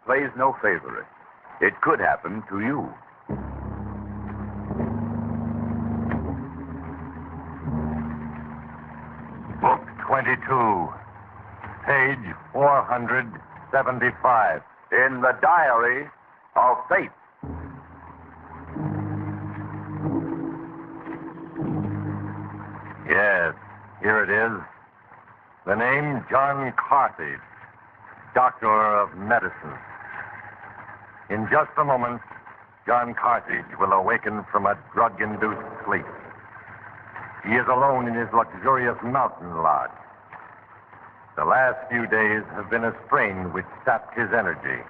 plays no favorite. It could happen to you. Book 22, page 475. In the Diary of Fate. Yes, here it is. The name John Carthage, Doctor of Medicine. In just a moment, John Carthage will awaken from a drug-induced sleep. He is alone in his luxurious mountain lodge. The last few days have been a strain which sapped his energy.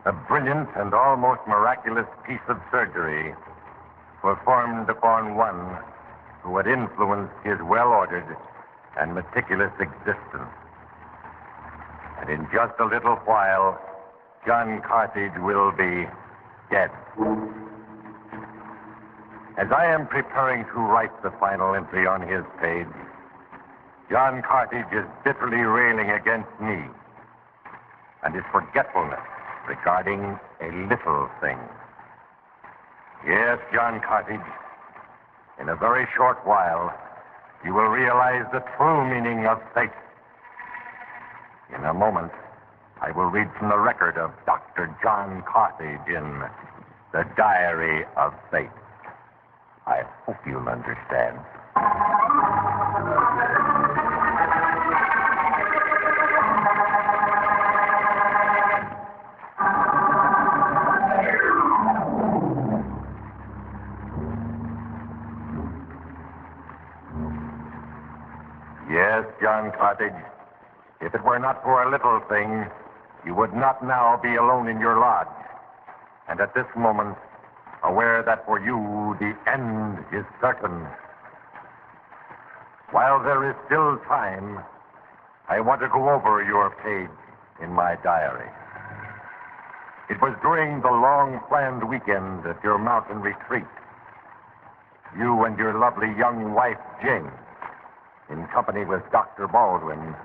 A brilliant and almost miraculous piece of surgery performed upon one who had influenced his well-ordered and meticulous existence. And in just a little while, John Carthage will be dead. As I am preparing to write the final entry on his page, John Carthage is bitterly railing against me and his forgetfulness regarding a little thing. Yes, John Carthage, in a very short while, you will realize the true meaning of fate. In a moment, I will read from the record of Dr. John Carthage in the Diary of Fate. I hope you'll understand. Yes, John Carthage, if it were not for a little thing, you would not now be alone in your lodge. And at this moment, aware that for you the end is certain. While there is still time, I want to go over your page in my diary. It was during the long-planned weekend at your mountain retreat. You and your lovely young wife, Jane, in company with Dr. Baldwin,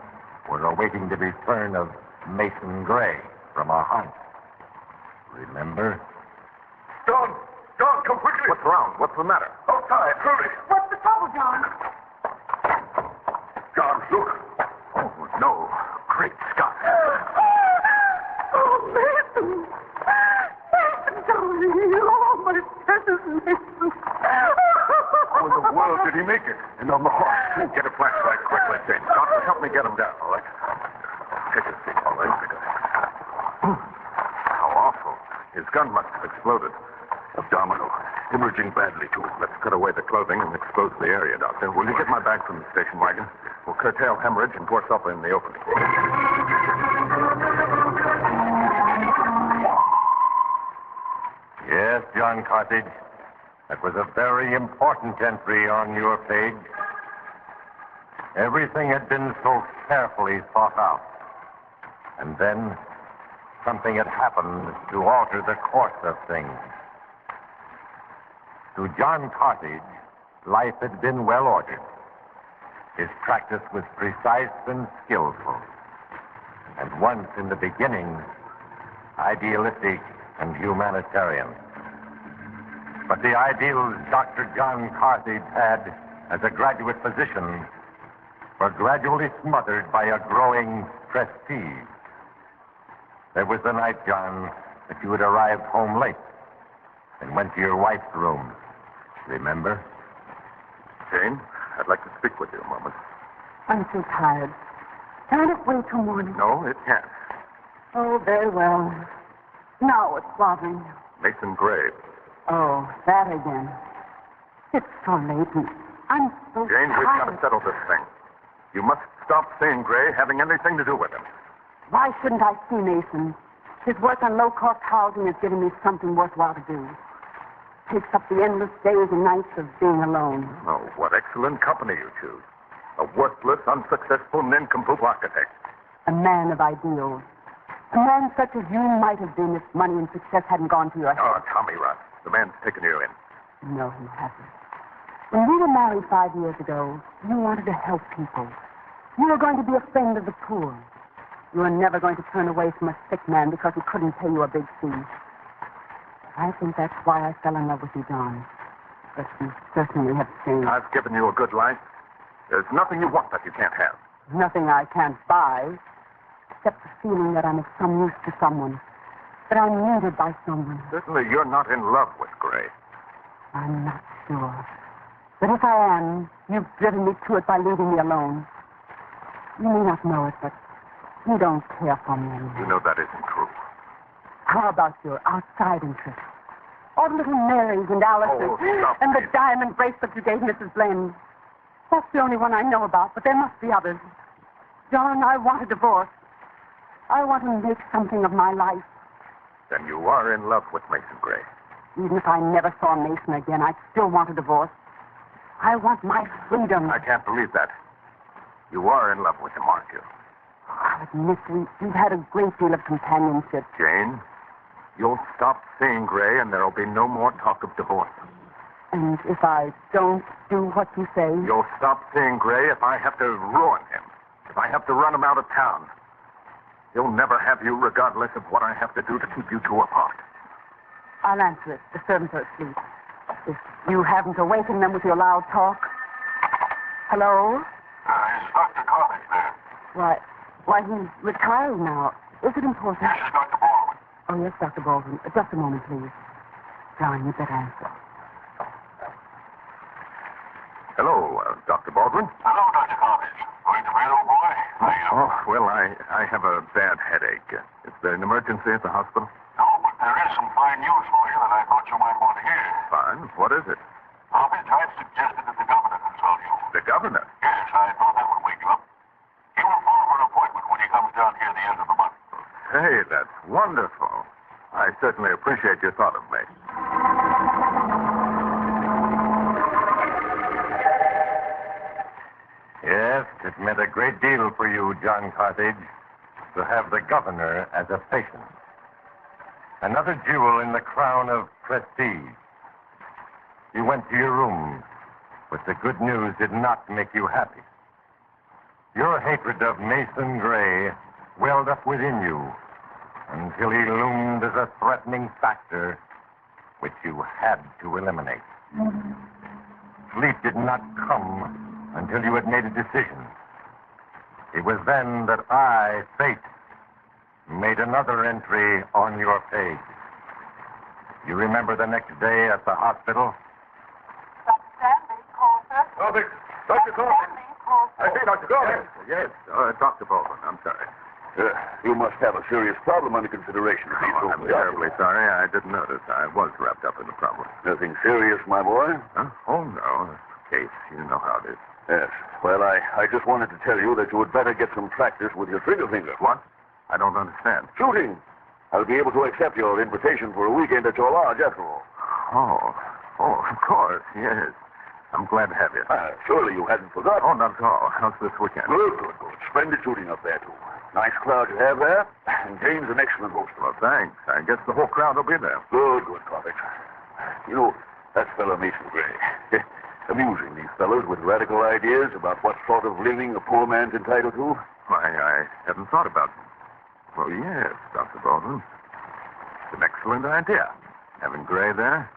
were awaiting the return of Mason Gray from a hunt. Remember? Don, come quickly. What's wrong? What's the matter? Outside, hurry. What's the trouble, John? John, look. Oh, no. Great Scott. Oh, Mason. Mason, darling. Oh, my precious Mason. How in the world did he make it? And on the horse. Get a flashlight quickly, Jane. Doctor, help me get him down, all right? Take a seat, all right? How awful. His gun must have exploded. Abdominal. Hemorrhaging badly, too. Let's cut away the clothing and expose the area, Doctor. Will you get my bag from the station wagon? We'll curtail hemorrhage and pour sulfur in the open. Yes, John Carthage. That was a very important entry on your page. Everything had been so carefully thought out. And then something had happened to alter the course of things. To John Carthage, life had been well ordered. His practice was precise and skillful. And once in the beginning, idealistic and humanitarian. But the ideals Dr. John Carthage had as a graduate physician were gradually smothered by a growing prestige. There was the night, John, that you had arrived home late and went to your wife's room. Remember? Jane, I'd like to speak with you a moment. I'm too tired. Can't it wait till morning? No, it can't. Oh, very well. Now it's bothering you. Mason Gray. Oh, that again. It's so late and I'm so Jane, tired. we've got to settle this thing. You must stop seeing Gray having anything to do with him. Why shouldn't I see Mason? His work on low-cost housing is giving me something worthwhile to do. Takes up the endless days and nights of being alone. Oh, what excellent company you choose. A worthless, unsuccessful, nincompoop architect. A man of ideals. A man such as you might have been if money and success hadn't gone to your head. Oh, Tommy Ross. The man's taken you in. No, he hasn't. When we were married 5 years ago, you wanted to help people. You were going to be a friend of the poor. You were never going to turn away from a sick man because he couldn't pay you a big fee. I think that's why I fell in love with you, Don. But you certainly have changed. I've given you a good life. There's nothing you want that you can't have. Nothing I can't buy, except the feeling that I'm of some use to someone, that I'm needed by someone. Certainly you're not in love with Gray. I'm not sure. But if I am, you've driven me to it by leaving me alone. You may not know it, but you don't care for me anymore. You know that isn't true. How about your outside interests? All the little Marys and Alices, Oh, stop and the it. diamond bracelet you gave Mrs. Blaine. That's the only one I know about, but there must be others. John, I want a divorce. I want to make something of my life. Then you are in love with Mason Gray. Even if I never saw Mason again, I'd still want a divorce. I want my freedom. I can't believe that. You are in love with him, aren't you? I'll admit we've had a great deal of companionship. Jane, you'll stop seeing Gray and there'll be no more talk of divorce. And if I don't do what you say... You'll stop seeing Gray if I have to ruin him. If I have to run him out of town. He'll never have you regardless of what I have to do to keep you two apart. I'll answer it. The servants are asleep. If you haven't awakened them with your loud talk. Hello? Is Dr. Carthage there? Why, he's retiring now. Is it important? This is Dr. Baldwin. Oh, yes, Dr. Baldwin. Just a moment, please. John, you better answer. Hello, Dr. Baldwin. Hello, Dr. Carthage. Going to bed, old boy? Oh, well, I have a bad headache. Is there an emergency at the hospital? No, but there is some fine news for you that I thought you might want to hear. Fine. What is it? Carthage, I've suggested that the governor consult you. The governor. Yes, I thought that would wake you up. He will phone for an appointment when he comes down here at the end of the month. Hey, that's wonderful. I certainly appreciate your thought of me. Yes, it meant a great deal for you, John Carthage, to have the governor as a patient. Another jewel in the crown of prestige. You went to your room, but the good news did not make you happy. Your hatred of Mason Gray welled up within you until he loomed as a threatening factor which you had to eliminate. Sleep did not come until you had made a decision. It was then that I, Fate, made another entry on your page. You remember the next day at the hospital? Dr. Stanley, call, sir. Carthage! Dr. Carthage! call, I say, Dr. Carthage! Yes, Dr. Baldwin. I'm sorry. You must have a serious problem under consideration. Oh, I'm terribly sorry. I didn't notice. I was wrapped up in the problem. Nothing serious, my boy? Huh? Oh, no. Case. You know how it is. Yes. Well, I just wanted to tell you that you would better get some practice with your trigger finger. What? I don't understand. Shooting. I'll be able to accept your invitation for a weekend at your lodge after all. Oh, of course, yes. I'm glad to have you. Surely you hadn't forgotten. Oh, not at all. How's this weekend? Good. Splendid shooting up there, too. Nice crowd you have there. And Jane's an excellent host. Well, thanks. I guess the whole crowd will be there. Good, Carthage. You know, that fellow Mason Gray. Amusing, these fellows with radical ideas about what sort of living a poor man's entitled to. Why, I hadn't thought about it. Well, yes, Dr. Baldwin. It's an excellent idea. Having Gray there,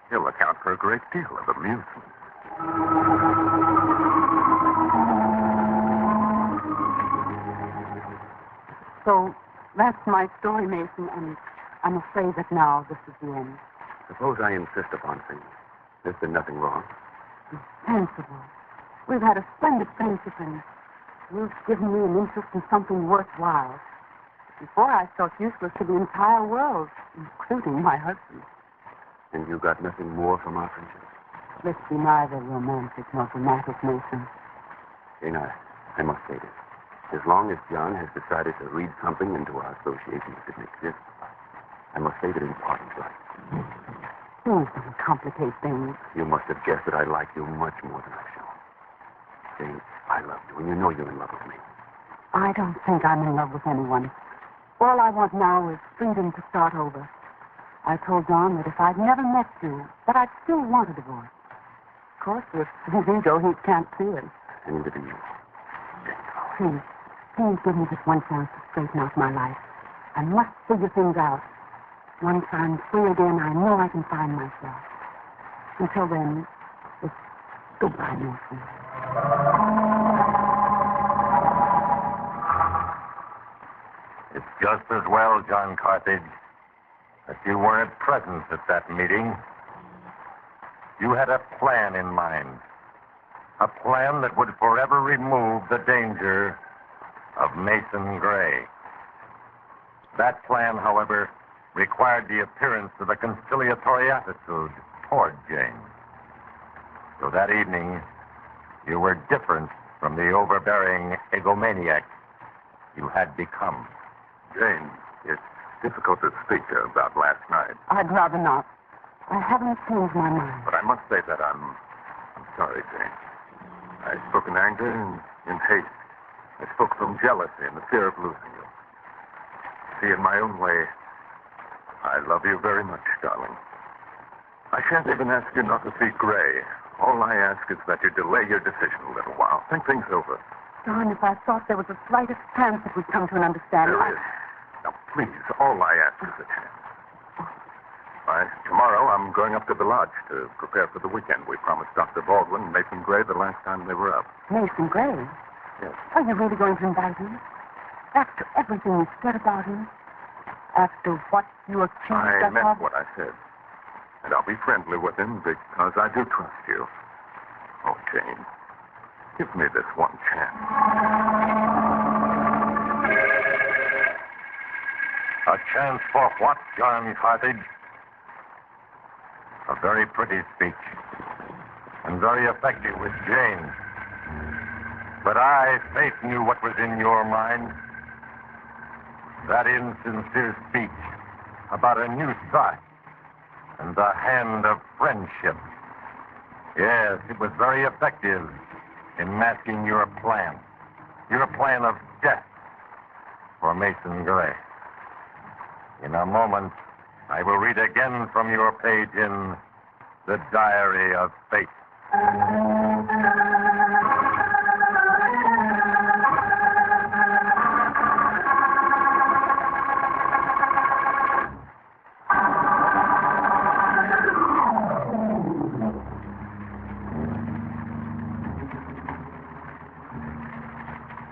he'll account for a great deal of amusement. So, that's my story, Mason, and I'm afraid that now this is the end. Suppose I insist upon things. There's been nothing wrong. Sensible. We've had a splendid friendship, and you've given me an interest in something worthwhile. Before, I felt useless to the entire world, including my husband. And you got nothing more from our friendship? Let's be neither romantic nor dramatic, Mason. Jane, I must say this. As long as John has decided to read something into our association that didn't exist, I must say that in part he's right. Please don't complicate things. You must have guessed that I like you much more than I've shown. Jane, I love you, and you know you're in love with me. I don't think I'm in love with anyone. All I want now is freedom to start over. I told John that if I'd never met you, that I'd still want a divorce. Of course, with his ego, he can't see it. And neither do you. Please, Please give me this one chance to straighten out my life. I must figure things out. Once I'm free again, I know I can find myself. Until then, it's goodbye, Mason. It's just as well, John Carthage, that you weren't present at that meeting. You had a plan in mind. A plan that would forever remove the danger of Mason Gray. That plan, however, required the appearance of a conciliatory attitude toward Jane. So that evening, you were different from the overbearing egomaniac you had become. Jane, it's difficult to speak about last night. I'd rather not. I haven't changed my mind. But I must say that I'm sorry, Jane. I spoke in anger and in haste. I spoke from jealousy and the fear of losing you. See, in my own way, I love you very much, darling. I shan't even ask you not to see Gray. All I ask is that you delay your decision a little while. Think things over. Don, if I thought there was the slightest chance that we'd come to an understanding... There is. Now, please, all I ask is a chance. Tomorrow, I'm going up to the lodge to prepare for the weekend. We promised Dr. Baldwin and Mason Gray the last time they were up. Mason Gray? Yes. Are you really going to invite him? After everything you said about him? After what you accused I us meant of? what I said. And I'll be friendly with him because I do trust you. Oh, Jane, give me this one chance. A chance for what, John Carthage? A very pretty speech. And very effective with Jane. But I, Faith, knew what was in your mind. That insincere speech about a new start and the hand of friendship. Yes, it was very effective in masking your plan. Your plan of death for Mason Gray. In a moment, I will read again from your page in The Diary of Fate.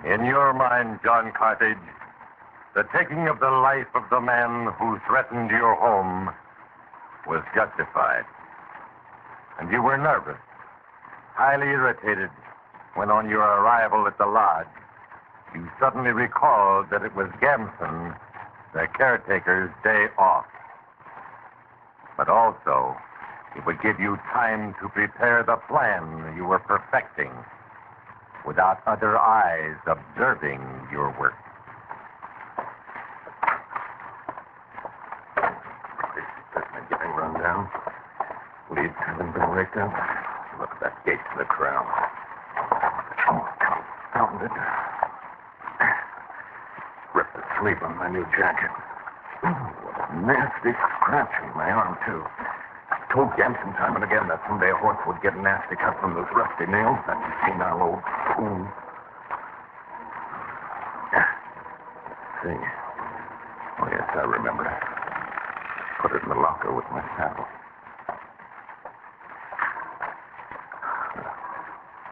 In your mind, John Carthage, the taking of the life of the man who threatened your home was justified. And you were nervous, highly irritated, when on your arrival at the lodge, you suddenly recalled that it was Gamson, the caretaker's day off. But also, it would give you time to prepare the plan you were perfecting without other eyes observing your work. Certainly getting run down. Leads haven't been raked up. Look at that gate to the corral. Oh, found it. Ripped the sleeve on my new jacket. Oh, what a nasty scratch in my arm, too. I've told Gamson time and again that someday a horse would get a nasty cut from those rusty nails. That senile old fool. Let's see. Oh, yes, I remember. Put it in the locker with my saddle.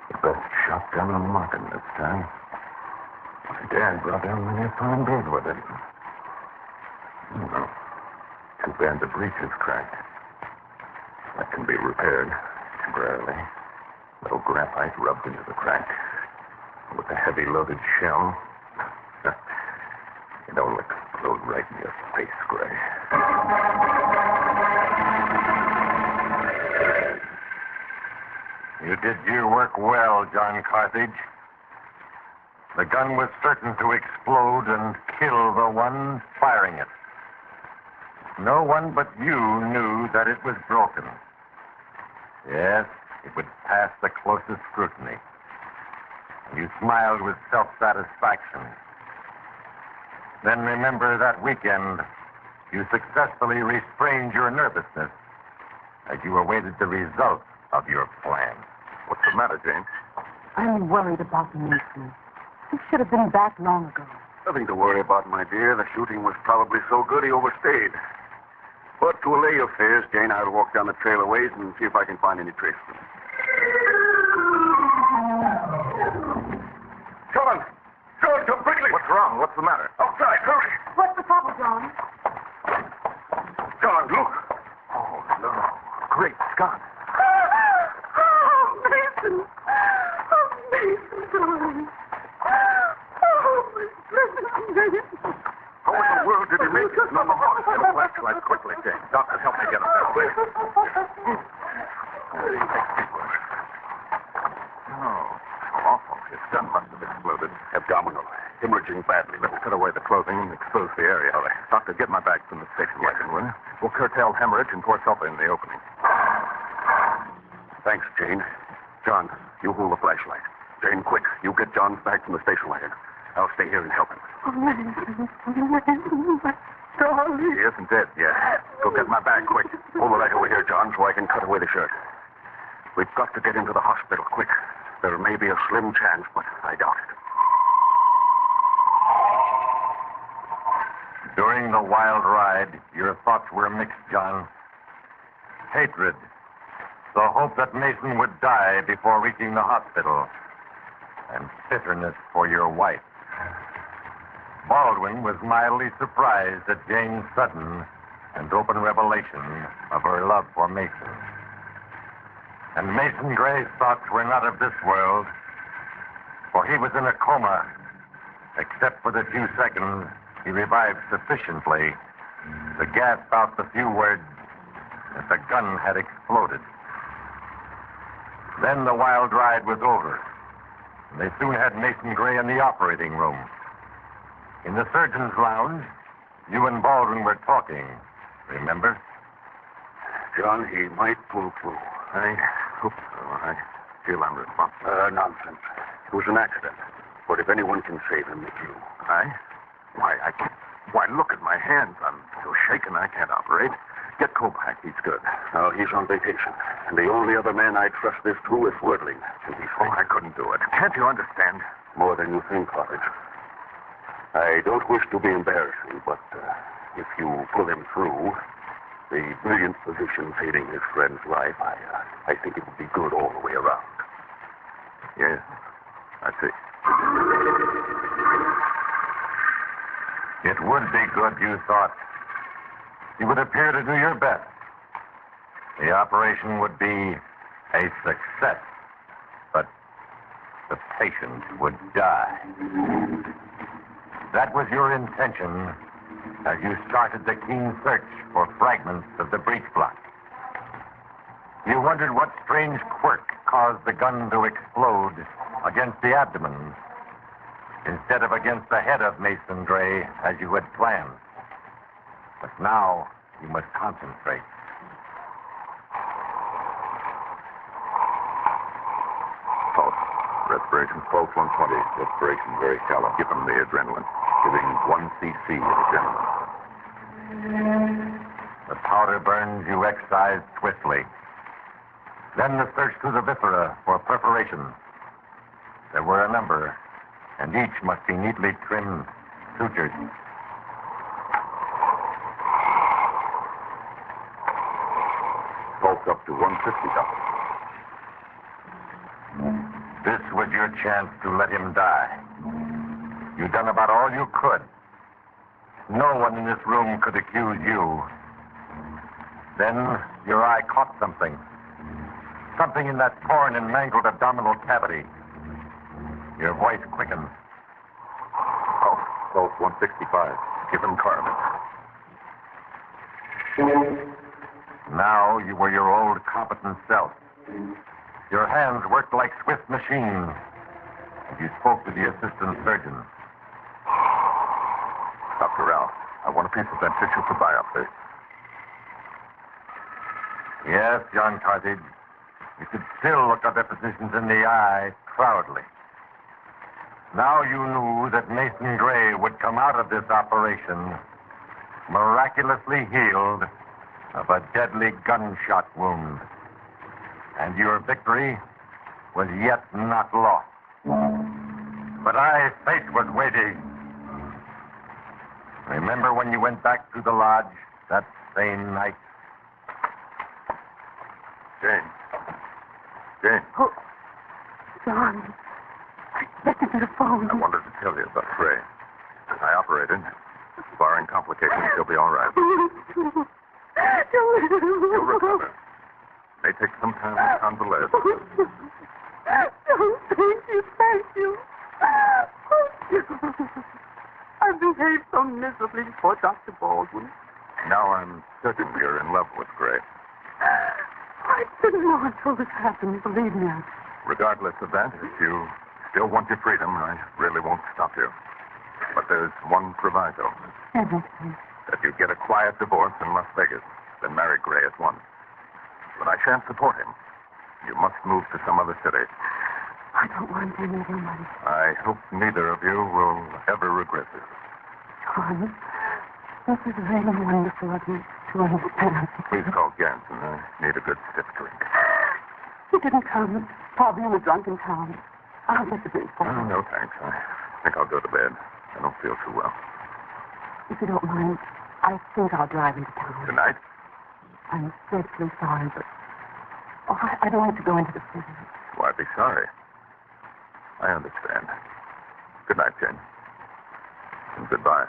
The best shotgun on the market this time. My dad brought down many a fine bird with it. Oh, too bad the breech is cracked. That can be repaired temporarily. Little graphite rubbed into the crack. With a heavy loaded shell. It'll explode right in your face, Gray. You did your work well, John Carthage. The gun was certain to explode and kill the one firing it. No one but you knew that it was broken. Yes, it would pass the closest scrutiny. You smiled with self-satisfaction. Then remember that weekend, you successfully restrained your nervousness as you awaited the results of your plan. What's the matter, James? I'm worried about Mason. He should have been back long ago. Nothing to worry about, my dear. The shooting was probably so good he overstayed. But to allay your fears, Jane, I'll walk down the trail a ways and see if I can find any trace of him. John! John, come quickly! What's wrong? What's the matter? Outside, hurry! What's the trouble, John? John, look! Oh, no. Great Scott. Oh, Mason! Oh, Mason, darling. Oh, Mason. How in the world did he make it? No, hospital flashlight quickly, Jane. Doctor, help me get him down there. Oh, how awful. His gun must have exploded. Abdominal. Hemorrhaging badly. Let's cut away the clothing and expose the area. All right. Doctor, get my bags from the station wagon, will you? We'll curtail hemorrhage and pour sulfur in the opening. Thanks, Jane. John, you hold the flashlight. Jane, quick. You get John's bag from the station wagon. I'll stay here and help him. Oh, Mason, my darling. He isn't dead yet. Go get my bag quick. Hold the light over here, John, so I can cut away the shirt. We've got to get him to the hospital quick. There may be a slim chance, but I doubt it. During the wild ride, your thoughts were mixed, John. Hatred. The hope that Mason would die before reaching the hospital. And bitterness for your wife. Baldwin was mildly surprised at Jane's sudden and open revelation of her love for Mason. And Mason Gray's thoughts were not of this world, for he was in a coma. Except for the few seconds he revived sufficiently to gasp out the few words that the gun had exploded. Then the wild ride was over, and they soon had Mason Gray in the operating room. In the surgeon's lounge, you and Baldwin were talking, remember? John, he might pull through. I hope so. I feel I'm responsible. Nonsense. It was an accident. But if anyone can save him, it's you. Why, I can't. Why, look at my hands. I'm so shaken I can't operate. Get Kobach. He's good. Now, he's on vacation. And the only other man I trust this to is Wordling. And he's Oh, I couldn't do it. Can't you understand? more than you think, Carthage. I don't wish to be embarrassing, but if you pull him through, the brilliant physician saving his friend's life, I think it would be good all the way around. Yes, I see. It would be good, you thought. You would appear to do your best. The operation would be a success, but the patient would die. That was your intention as you started the keen search for fragments of the breech block. You wondered what strange quirk caused the gun to explode against the abdomen instead of against the head of Mason Gray as you had planned. But now you must concentrate. Pulse. Respiration, pulse 120. Respiration very shallow. Give him the adrenaline. Giving 1 cc of adrenaline. The powder burns you excised swiftly. Then the search through the viscera for perforations. There were a number, and each must be neatly trimmed, sutured. Pulse up to 150, Doctor. This was your chance to let him die. You'd done about all you could. No one in this room could accuse you. Then your eye caught something. Something in that torn and mangled abdominal cavity. Your voice quickened. Pulse 165. Give him carbon. Now you were your old competent self. Your hands worked like swift machines. And you spoke to the assistant surgeon. Dr. Ralph, I want a piece of that tissue for biopsy. Yes, John Carthage. You could still look other physicians in the eye proudly. Now you knew that Mason Gray would come out of this operation miraculously healed of a deadly gunshot wound. And your victory was yet not lost. But fate was waiting. Remember when you went back to the lodge that same night? Jane. Jane. Oh, John. Get to the phone. I wanted to tell you about Gray. I operated. Barring complications, he'll be all right. Don't He'll recover. May take some time to convalesce. Don't, thank you. I've behaved so miserably before Dr. Baldwin. Now I'm certain you're in love with Gray. I didn't know until this happened. Believe me, Regardless of that, if you still want your freedom, I really won't stop you. But there's one proviso. Everything. That you get a quiet divorce in Las Vegas, then marry Gray at once. But I shan't support him. You must move to some other city. I don't want any of your money. I hope neither of you will ever regret this. John, this is really wonderful of you to understand. Please call Ganson. I need a good stiff drink. He didn't come. Probably in a drunken town. I'll get the drink for you. No, thanks. I think I'll go to bed. I don't feel too well. If you don't mind, I think I'll drive into town. Tonight? I'm dreadfully sorry, but... Oh, I don't want to go into the city. Why be sorry? I understand. Good night, Jane. And goodbye.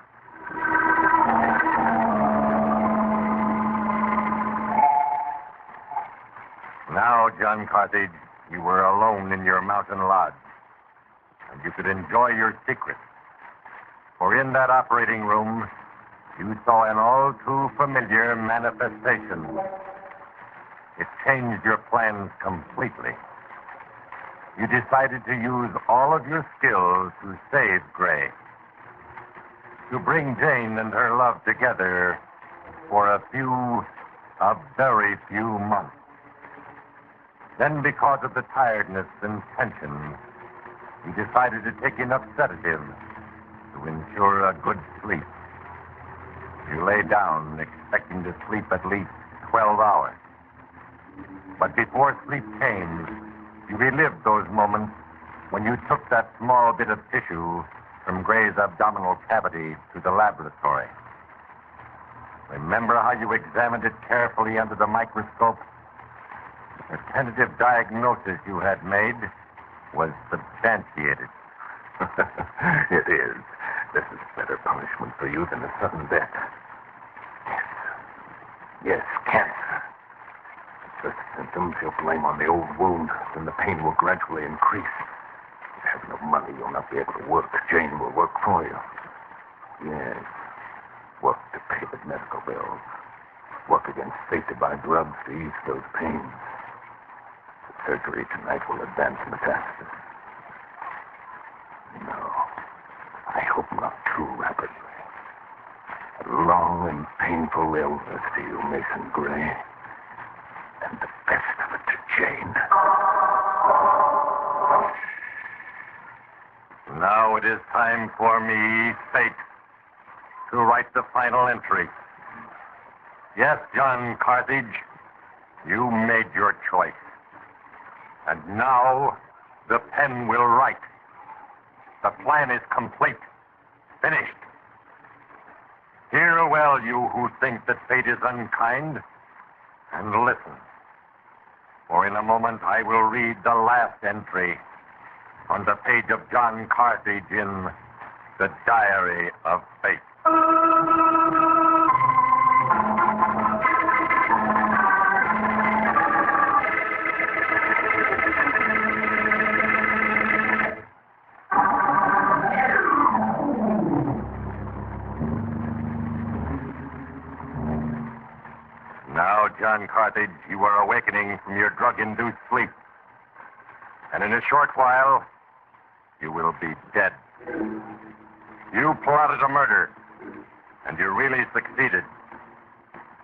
Now, John Carthage, you were alone in your mountain lodge, and you could enjoy your secret. For in that operating room, you saw an all too familiar manifestation. It changed your plans completely. You decided to use all of your skills to save Gray, to bring Jane and her love together for a very few months. Then, because of the tiredness and tension, you decided to take enough sedatives to ensure a good sleep. You lay down, expecting to sleep at least 12 hours. But before sleep came, you relived those moments when you took that small bit of tissue from Gray's abdominal cavity to the laboratory. Remember how you examined it carefully under the microscope? The tentative diagnosis you had made was substantiated. It is. This is better punishment for you than a sudden death. Yes, cancer. The symptoms you'll blame on the old wound, then the pain will gradually increase. If you have no money, you'll not be able to work. Jane will work for you. Yes. Work to pay the medical bills. Work against fate to buy drugs to ease those pains. The surgery tonight will advance metastasis. No. I hope not too rapidly. A long and painful illness to you, Mason Gray. And the best of it to Jane. Now it is time for me, fate, to write the final entry. Yes, John Carthage, you made your choice. And now the pen will write. The plan is complete. Finished. Hear well, you who think that fate is unkind, and listen. For in a moment I will read the last entry on the page of John Carthage in The Diary of Fate. Now, John Carthage, you are awakening from your drug-induced sleep. And in a short while, you will be dead. You plotted a murder, and you really succeeded.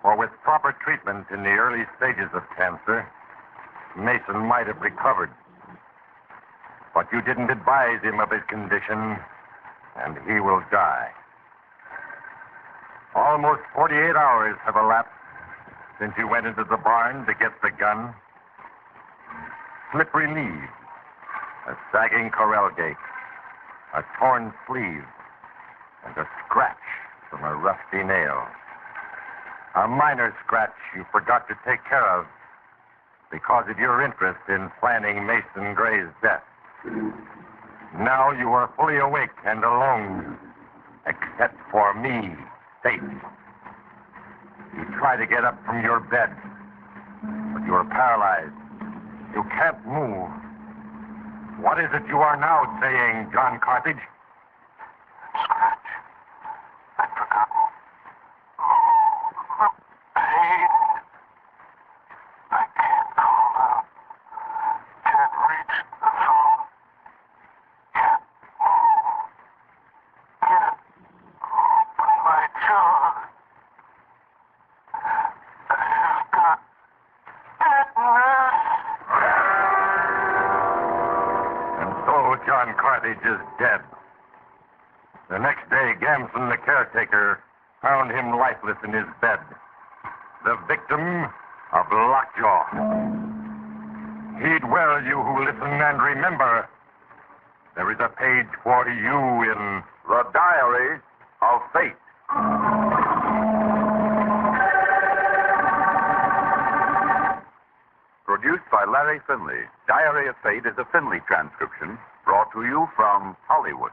For with proper treatment in the early stages of cancer, Mason might have recovered. But you didn't advise him of his condition, and he will die. Almost 48 hours have elapsed since you went into the barn to get the gun. Slippery leaves, a sagging corral gate, a torn sleeve, and a scratch from a rusty nail. A minor scratch you forgot to take care of because of your interest in planning Mason Gray's death. Now you are fully awake and alone, except for me, Fate. You try to get up from your bed, but you are paralyzed. You can't move. What is it you are now saying, John Carthage? Scratch. I forgot. Pain. I can't call out. Can't reach the phone. Can't move. Can't open my jaw. I've got tetanus. And so John Carthage is dead. The next day, Gamson, the caretaker, found him lifeless in his bed, the victim of lockjaw. Heed well, you who listen, and remember, there is a page for you in The Diary of Fate. Produced by Larry Finley, Diary of Fate is a Finley transcription brought to you from Hollywood.